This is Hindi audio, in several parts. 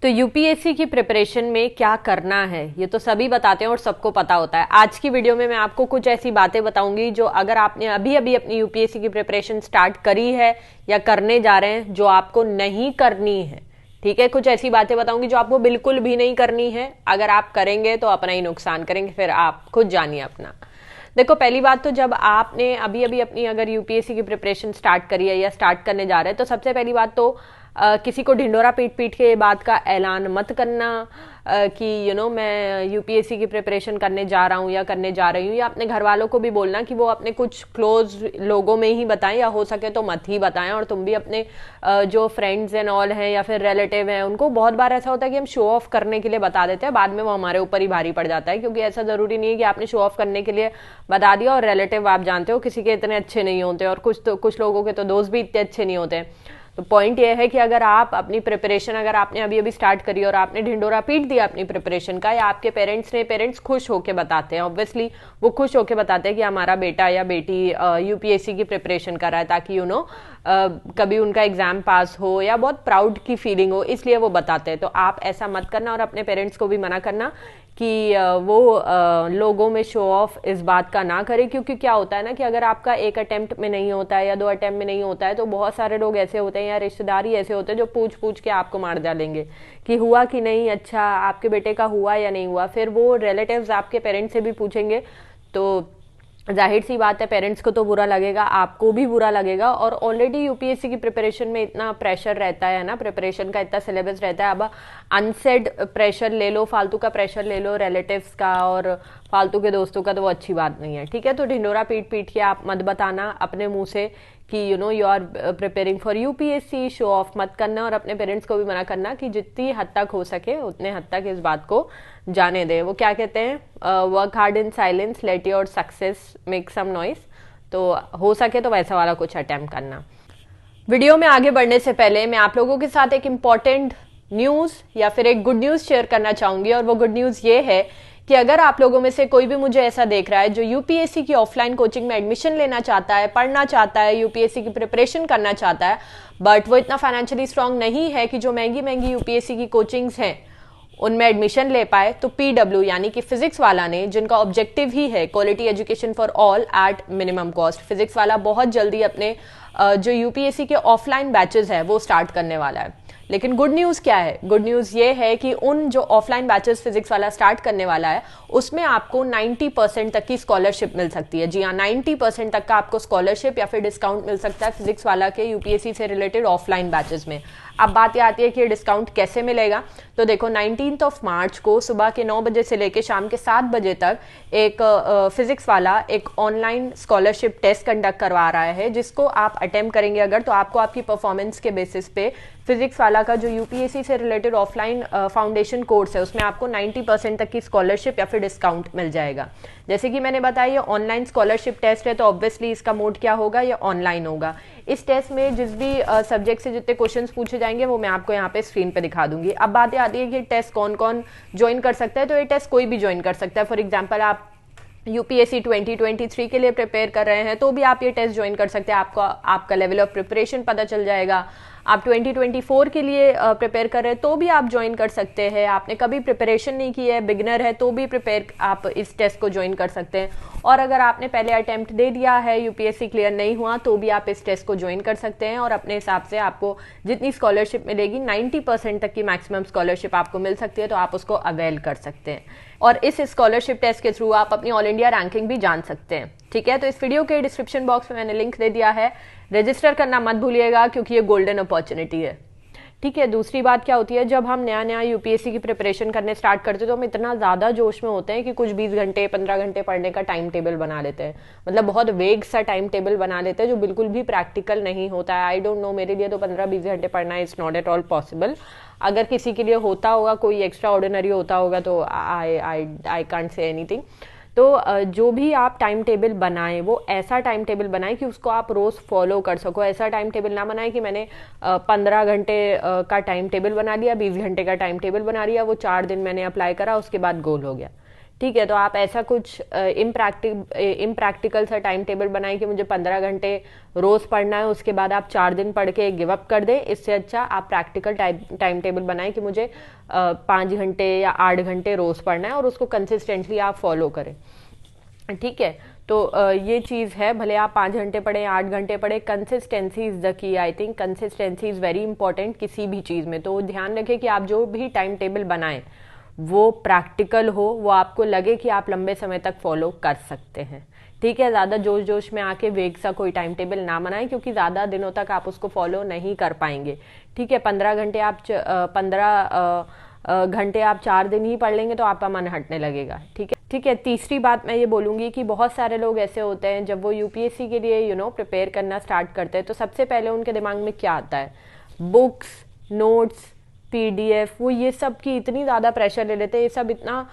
तो यूपीएससी की प्रिपरेशन में क्या करना है ये तो सभी बताते हैं और सबको पता होता है। आज की वीडियो में मैं आपको कुछ ऐसी बातें बताऊंगी जो अगर आपने अभी अभी अपनी यूपीएससी की प्रिपरेशन स्टार्ट करी है या करने जा रहे हैं, जो आपको नहीं करनी है। ठीक है, कुछ ऐसी बातें बताऊंगी जो आपको बिल्कुल भी नहीं करनी है। अगर आप करेंगे तो अपना ही नुकसान करेंगे, फिर आप खुद जानिए अपना। देखो, पहली बात तो जब आपने अभी अभी अपनी अगर यूपीएससी की प्रिपरेशन स्टार्ट करी है या स्टार्ट करने जा रहे हैं, तो सबसे पहली बात तो किसी को ढिंडोरा पीट पीट के ये बात का ऐलान मत करना कि मैं यूपीएससी की प्रिपरेशन करने जा रहा हूँ या करने जा रही हूँ, या अपने घर वालों को भी बोलना कि वो अपने कुछ क्लोज लोगों में ही बताएं, या हो सके तो मत ही बताएं। और तुम भी अपने जो फ्रेंड्स एंड ऑल हैं या फिर रिलेटिव हैं, उनको बहुत बार ऐसा होता है कि हम शो ऑफ करने के लिए बता देते हैं, बाद में वो हमारे ऊपर ही भारी पड़ जाता है। क्योंकि ऐसा जरूरी नहीं है कि आपने शो ऑफ करने के लिए बता दिया और रिलेटिव आप जानते हो किसी के इतने अच्छे नहीं होते, और कुछ लोगों के तो दोस्त भी इतने अच्छे नहीं होते। तो पॉइंट ये है कि अगर आप अपनी प्रिपरेशन अगर आपने अभी अभी स्टार्ट करी और आपने ढिंडोरा पीट दिया अपनी प्रिपरेशन का, या आपके पेरेंट्स खुश होके बताते हैं, ऑब्वियसली वो खुश होके बताते हैं कि हमारा बेटा या बेटी यूपीएससी की प्रिपरेशन कर रहा है, ताकि कभी उनका एग्जाम पास हो या बहुत प्राउड की फीलिंग हो, इसलिए वो बताते हैं। तो आप ऐसा मत करना और अपने पेरेंट्स को भी मना करना कि वो लोगों में शो ऑफ इस बात का ना करे। क्योंकि क्या होता है ना कि अगर आपका एक अटेम्प्ट में नहीं होता है या 2 अटेम्प्ट में नहीं होता है, तो बहुत सारे लोग ऐसे होते हैं या रिश्तेदार ही ऐसे होते हैं जो पूछ पूछ के आपको मार डालेंगे कि हुआ कि नहीं, अच्छा आपके बेटे का हुआ या नहीं हुआ। फिर वो रिलेटिव्स आपके पेरेंट्स से भी पूछेंगे, तो जाहिर सी बात है पेरेंट्स को तो बुरा लगेगा, आपको भी बुरा लगेगा। और ऑलरेडी यूपीएससी की प्रिपरेशन में इतना प्रेशर रहता है ना, प्रिपरेशन का इतना सिलेबस रहता है। अब अनसेड प्रेशर ले लो, फालतू का प्रेशर ले लो रिलेटिव्स का और फालतू के दोस्तों का, तो वो अच्छी बात नहीं है। ठीक है, तो ढिंडोरा पीट पीट के आप मत बताना अपने मुंह से कि you are preparing for UPSC. Show off मत करना और अपने पेरेंट्स को भी मना करना कि जितनी हद तक हो सके उतने हद तक इस बात को जाने दे। वो क्या कहते हैं, work hard in silence, let your success make some noise. तो हो सके तो वैसा वाला कुछ अटेम्प्ट करना। वीडियो में आगे बढ़ने से पहले मैं आप लोगों के साथ एक इम्पॉर्टेंट न्यूज या फिर एक गुड न्यूज शेयर करना चाहूंगी। और वो गुड न्यूज ये है कि अगर आप लोगों में से कोई भी मुझे ऐसा देख रहा है जो यूपीएससी की ऑफलाइन कोचिंग में एडमिशन लेना चाहता है, पढ़ना चाहता है, यूपीएससी की प्रिपरेशन करना चाहता है, बट वो इतना फाइनेंशियली स्ट्रांग नहीं है कि जो महंगी महंगी यूपीएससी की कोचिंग्स हैं उनमें एडमिशन ले पाए, तो पीडब्ल्यू यानी कि फिजिक्स वाला ने, जिनका ऑब्जेक्टिव ही है quality education for all at minimum cost, physics वाला बहुत जल्दी अपने जो यूपीएससी के ऑफलाइन बैचेस है वो स्टार्ट करने वाला है। लेकिन गुड न्यूज क्या है? गुड न्यूज ये है कि उन जो ऑफलाइन बैचेस फिजिक्स वाला स्टार्ट करने वाला है उसमें आपको 90% तक की स्कॉलरशिप मिल सकती है। जी हाँ, 90% तक का आपको स्कॉलरशिप या फिर डिस्काउंट मिल सकता है फिजिक्स वाला के यूपीएससी से रिलेटेड ऑफलाइन बैचेस में। अब बात ये आती है कि ये डिस्काउंट कैसे मिलेगा। तो देखो, 19 मार्च को सुबह के 9 बजे से लेकर शाम के 7 बजे तक एक फिजिक्स वाला एक ऑनलाइन स्कॉलरशिप टेस्ट कंडक्ट करवा रहा है, जिसको आप अटेम्प्ट करेंगे अगर, तो आपको आपकी परफॉर्मेंस के बेसिस पे फिजिक्स वाला का जो यूपीएससी से रिलेटेड ऑफलाइन फाउंडेशन कोर्स है उसमें आपको 90% तक की स्कॉलरशिप या फिर डिस्काउंट मिल जाएगा। जैसे कि मैंने बताया, ये ऑनलाइन स्कॉलरशिप टेस्ट है, तो ऑब्वियसली इसका मोड क्या होगा, ये ऑनलाइन होगा। इस टेस्ट में जिस भी सब्जेक्ट से जितने क्वेश्चंस पूछे जाएंगे वो मैं आपको यहाँ पे स्क्रीन पे दिखा दूंगी। अब बात आती है कि टेस्ट कौन कौन ज्वाइन कर सकता है। तो ये टेस्ट कोई भी ज्वाइन कर सकता है। फॉर एग्जाम्पल, आप यूपीएससी 2023 के लिए प्रिपेयर कर रहे हैं तो भी आप ये टेस्ट ज्वाइन कर सकते हैं। आपका लेवल ऑफ प्रिपरेशन पता चल जाएगा। आप 2024 के लिए प्रिपेयर कर रहे हैं तो भी आप ज्वाइन कर सकते हैं। आपने कभी प्रिपरेशन नहीं की है, बिगिनर है, तो भी आप इस टेस्ट को ज्वाइन कर सकते हैं। और अगर आपने पहले अटेम्प्ट दे दिया है, यूपीएससी क्लियर नहीं हुआ, तो भी आप इस टेस्ट को ज्वाइन कर सकते हैं। और अपने हिसाब से आपको जितनी स्कॉलरशिप मिलेगी, 90% तक की मैक्सिमम स्कॉलरशिप आपको मिल सकती है, तो आप उसको अवेल कर सकते हैं। और इस स्कॉलरशिप टेस्ट के थ्रू आप अपनी ऑल इंडिया रैंकिंग भी जान सकते हैं। ठीक है, तो इस वीडियो के डिस्क्रिप्शन बॉक्स में मैंने लिंक दे दिया है, रजिस्टर करना मत भूलिएगा क्योंकि ये गोल्डन अपॉर्चुनिटी है। ठीक है, दूसरी बात क्या होती है, जब हम नया नया यूपीएससी की प्रिपरेशन करने स्टार्ट करते हैं तो हम इतना ज़्यादा जोश में होते हैं कि कुछ 20 घंटे 15 घंटे पढ़ने का टाइम टेबल बना लेते हैं। मतलब बहुत वेग सा टाइम टेबल बना लेते हैं जो बिल्कुल भी प्रैक्टिकल नहीं होता है। आई डोंट नो, मेरे लिए तो 15-20 घंटे पढ़ना is not at all possible. अगर किसी के लिए होता होगा, कोई एक्स्ट्रा ऑर्डिनरी होता होगा, तो आई कांट से एनीथिंग। तो जो भी आप टाइम टेबल बनाएं वो ऐसा टाइम टेबल बनाएं कि उसको आप रोज फॉलो कर सको। ऐसा टाइम टेबल ना बनाएं कि मैंने 15 घंटे का टाइम टेबल बना लिया, 20 घंटे का टाइम टेबल बना लिया, वो 4 दिन मैंने अप्लाई करा, उसके बाद गोल हो गया। ठीक है, तो आप ऐसा कुछ इम्प्रैक्टिकल सा टाइम टेबल बनाएं कि मुझे 15 घंटे रोज पढ़ना है, उसके बाद आप 4 दिन पढ़ के गिव अप कर दें। इससे अच्छा आप प्रैक्टिकल टाइम टेबल बनाएं कि मुझे 5 घंटे या 8 घंटे रोज पढ़ना है और उसको कंसिस्टेंटली आप फॉलो करें। ठीक है, तो ये चीज़ है, भले आप 5 घंटे पढ़े 8 घंटे पढ़े, consistency is the key. I think consistency is very important किसी भी चीज़ में। तो ध्यान रखें कि आप जो भी टाइम टेबल बनाएं वो प्रैक्टिकल हो, वो आपको लगे कि आप लंबे समय तक फॉलो कर सकते हैं। ठीक है, ज़्यादा जोश जोश में आके वेग सा कोई टाइम टेबल ना बनाएं, क्योंकि ज़्यादा दिनों तक आप उसको फॉलो नहीं कर पाएंगे। ठीक है, 15 घंटे आप 4 दिन ही पढ़ लेंगे तो आपका मन हटने लगेगा। ठीक है। तीसरी बात मैं ये बोलूँगी कि बहुत सारे लोग ऐसे होते हैं, जब वो यूपीएससी के लिए प्रिपेयर करना स्टार्ट करते हैं तो सबसे पहले उनके दिमाग में क्या आता है, बुक्स, नोट्स, पीडीएफ, वो ये सब की इतनी ज़्यादा प्रेशर ले लेते हैं, ये सब इतना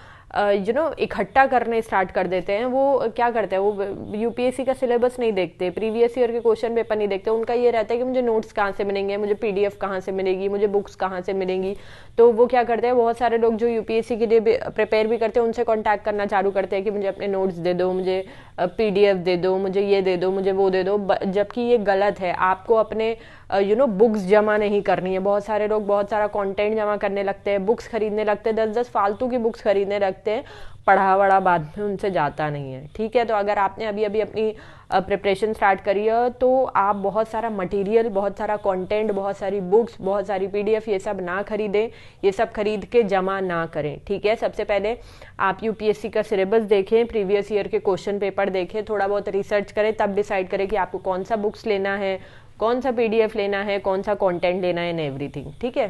इकट्ठा करने स्टार्ट कर देते हैं। वो क्या करते हैं, वो यूपीएससी का सिलेबस नहीं देखते, प्रीवियस ईयर के क्वेश्चन पेपर नहीं देखते। उनका ये रहता है कि मुझे नोट्स कहाँ से मिलेंगे, मुझे पीडीएफ कहाँ से मिलेगी, मुझे बुक्स कहाँ से मिलेंगी। तो वो क्या करते हैं, बहुत सारे लोग जो यूपीएससी के लिए प्रिपेयर भी करते हैं उनसे कॉन्टैक्ट करना चालू करते हैं कि मुझे अपने नोट्स दे दो, मुझे पीडीएफ दे दो, मुझे ये दे दो, मुझे वो दे दो। जबकि ये गलत है। आपको अपने बुक्स जमा नहीं करनी है। बहुत सारे लोग बहुत सारा कंटेंट जमा करने लगते हैं, बुक्स खरीदने लगते हैं, 10-10 फालतू की बुक्स खरीदने लगते हैं, पढ़ा वढ़ा बाद में उनसे जाता नहीं है। ठीक है, तो अगर आपने अभी अभी अपनी प्रिपरेशन स्टार्ट करी है तो आप बहुत सारा मटेरियल, बहुत सारा कंटेंट, बहुत सारी बुक्स, बहुत सारी पीडीएफ ये सब ना खरीदें, ये सब खरीद के जमा ना करें। ठीक है, सबसे पहले आप यूपीएससी का सिलेबस देखें, प्रीवियस ईयर के क्वेश्चन पेपर देखें, थोड़ा बहुत रिसर्च करें, तब डिसाइड करें कि आपको कौन सा बुक्स लेना है, कौन सा पीडीएफ लेना है, कौन सा कंटेंट लेना है, एंड एवरीथिंग। ठीक है।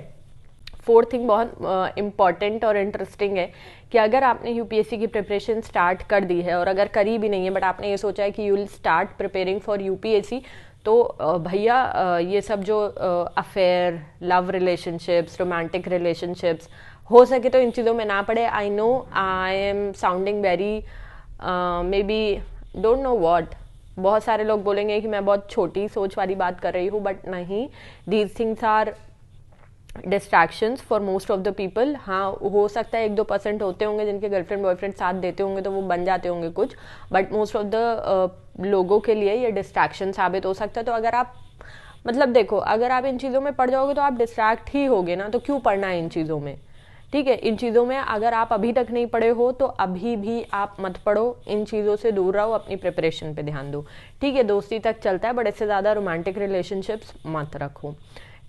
फोर्थ थिंग बहुत इंपॉर्टेंट और इंटरेस्टिंग है कि अगर आपने यूपीएससी की प्रिपरेशन स्टार्ट कर दी है, और अगर करी भी नहीं है बट आपने ये सोचा है कि you will start preparing for UPSC, तो भैया ये सब जो affair, love relationships, romantic relationships, हो सके तो इन चीज़ों में ना पड़े। I know I am sounding very may be don't know what, बहुत सारे लोग बोलेंगे कि मैं बहुत छोटी सोच वाली बात कर रही हूँ, बट नहीं, these things are distractions for most of the people. हाँ, हो सकता है 1-2% होते होंगे जिनके गर्लफ्रेंड बॉयफ्रेंड साथ देते होंगे तो वो बन जाते होंगे कुछ, बट मोस्ट ऑफ द लोगों के लिए ये डिस्ट्रैक्शन साबित हो सकता है। तो अगर आप देखो, अगर आप इन चीज़ों में पढ़ जाओगे तो आप डिस्ट्रैक्ट ही होगे ना, तो क्यों पढ़ना है इन चीज़ों में। ठीक है, इन चीज़ों में अगर आप अभी तक नहीं पढ़े हो तो अभी भी आप मत पढ़ो, इन चीज़ों से दूर रहो, अपनी प्रिपरेशन पे ध्यान दो। ठीक है, दोस्ती तक चलता है बट इससे ज़्यादा रोमांटिक रिलेशनशिप्स मत रखो।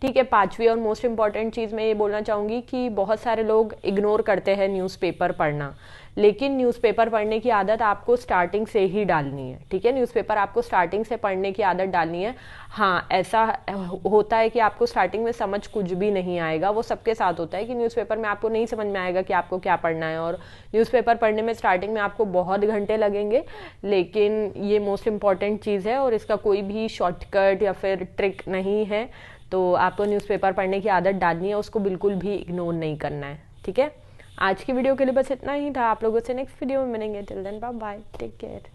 ठीक है, पांचवी और मोस्ट इंपॉर्टेंट चीज़ मैं ये बोलना चाहूँगी कि बहुत सारे लोग इग्नोर करते हैं न्यूज़पेपर पढ़ना, लेकिन न्यूज़पेपर पढ़ने की आदत आपको स्टार्टिंग से ही डालनी है। ठीक है, न्यूज़पेपर आपको स्टार्टिंग से पढ़ने की आदत डालनी है। हाँ, ऐसा होता है कि आपको स्टार्टिंग में समझ कुछ भी नहीं आएगा, वो सबके साथ होता है कि न्यूज़पेपर में आपको नहीं समझ में आएगा कि आपको क्या पढ़ना है, और न्यूज़पेपर पढ़ने में स्टार्टिंग में आपको बहुत घंटे लगेंगे, लेकिन ये मोस्ट इंपॉर्टेंट चीज़ है और इसका कोई भी शॉर्टकट या फिर ट्रिक नहीं है। तो आपको न्यूज़पेपर पढ़ने की आदत डालनी है, उसको बिल्कुल भी इग्नोर नहीं करना है। ठीक है, आज की वीडियो के लिए बस इतना ही था। आप लोगों से नेक्स्ट वीडियो में मिलेंगे। Till then bye bye, take care.